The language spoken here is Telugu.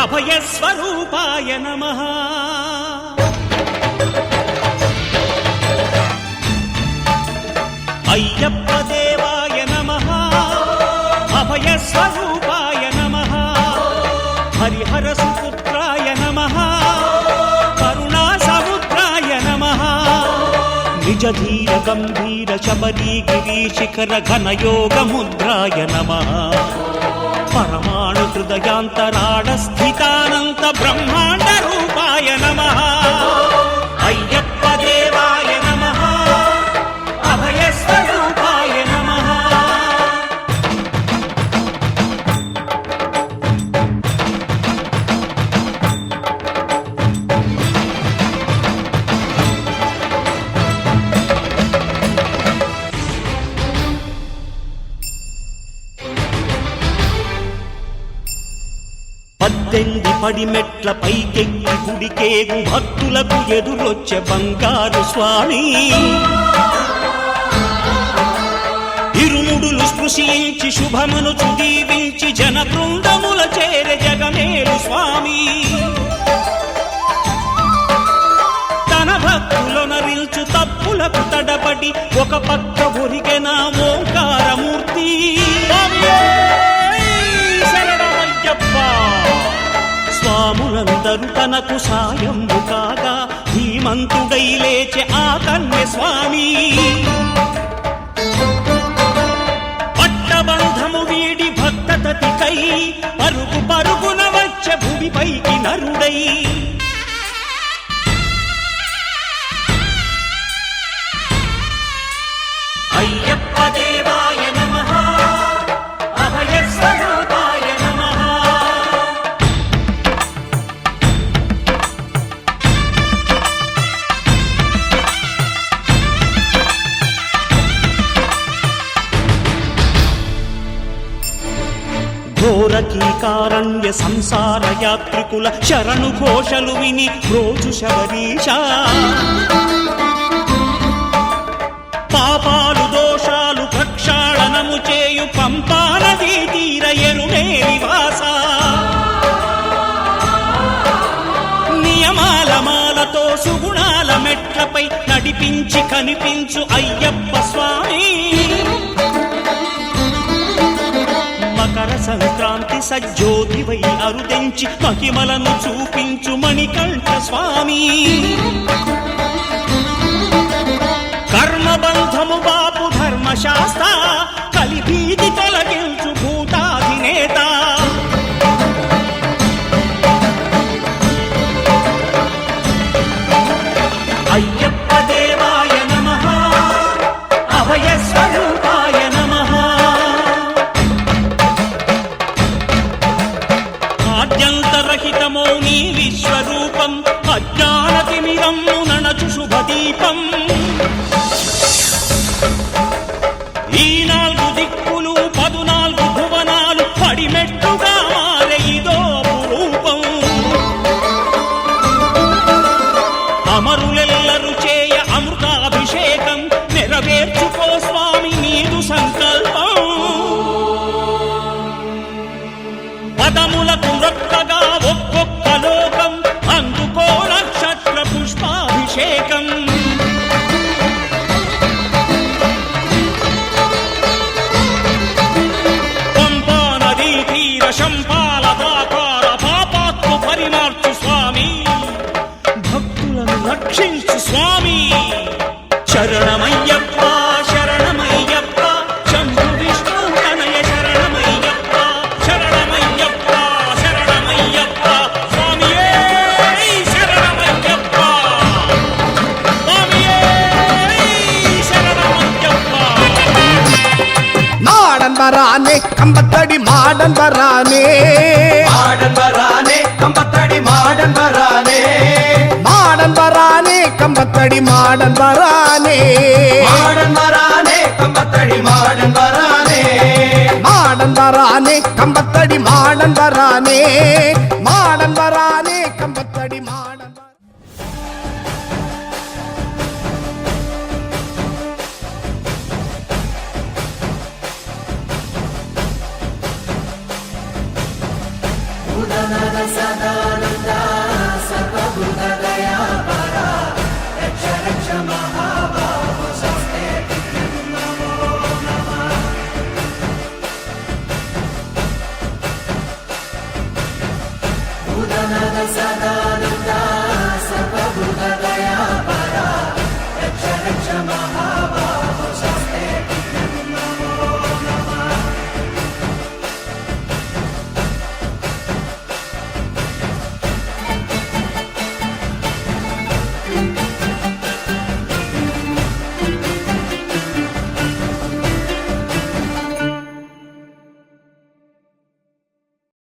అభయస్వరూపాయ నమః అయ్యప్ప దేవాయ నమః అభయస్వరూపాయ నమః హరిహర సుపుత్రాయ నమః కరుణా సముద్రాయ నమః నిజ ధీర గంభీర శబరీ గిరి శిఖర ఘనయోగ ముద్రాయ నమః పరమాణు హృదయాంతరాళ స్థితానంత బ్రహ్మాండ రూపాయ నమః అయ్యప్ప దేవాయ నమః అభయస్వరూపాయ నమః పద్దెంది పడిమెట్ల పైకెక్కి గుడికేగు భక్తులకు ఎదురొచ్చే బంగారు స్వామి ఇరుముడులు స్పృశించి శుభమును చుదీవించి జన బృందముల చేరే జగమేలు స్వామి తన భక్తులొనరిల్చు తప్పులకు తడబడి ఒక పక్క ఒరిగెన ఓంకారమూర్తి స్వాములందరూ తనకు సాయము కాగా ధీమంతుడై లేచే ఆ కన్య స్వామి పట్టబంధము వీడి భక్తతతికై పరుగు పరుగున వచ్చే భూమిపైకి నరుడై అయ్యప్ప దేవాయ నమః అభయస్వరూపాయ నమః ఘోరకీకారణ్య సంసార యాత్రికుల శరణు ఘోషలు విని రోజు శబరీశ పాపాలు దోషాలు ప్రక్షాళనము చేయు పంపా నదీ తీరయను నివాస నియమాల మాలతో సుగుణాల మెట్లపై నడిపించి కనిపించు అయ్యప్ప స్వామి మకర సంక్రాంతి సజ్జోతివై అరుదెంచి మహిమలను చూపించు మణికంఠ స్వామి కర్మబంధము బాపు ధర్మశాస్త్ర కలిభీతి తొలగించు భూతాధినేత అయ్యప్ప దేవాయ నమః అభయస్వరూపాయ నమః ఆద్యంతరహితమో నీ విశ్వరూపం అజ్ఞానతిమిరము నణచు శుభదీపం ఈ 4 దిక్కులు 14 భువనాలు పడిమెట్టుగా మారే ఇదో రూపం అమరులెల్లరు చేయ అమృతాభిషేకం నెరవేర్చుకో స్వామి నీదు సంకల్పం పదములకు రొక్కగా ఒక్కొక్క లోకం అందుకో నక్షత్ర పుష్పాభిషేకం పంపా నదీ తీర శంపాల దాకార పాపాత్ము పరిమార్చు స్వామి భక్తులను రక్షించు స్వామి శరణమయ్యప్ప శరణమయ్యప్ప శంభు విష్ణు తనయ శరణమయ్యప్ప శరణమయ్యప్ప శరణమయ్యప్ప స్వామియే శరణమయ్యప్ప స్వామియే శరణమయ్యప్ప மாடன் வரானே கம்பத்தடி மாடன் வரானே மாடன் வரானே கம்பத்தடி மாடன் வரானே மாடன் வரானே கம்பத்தடி மாடன் வரானே மாடன் வரானே கம்பத்தடி மாடன் வரானே மாடன் வரானே கம்பத்தடி மாடன் வரானே மாடன் வரானே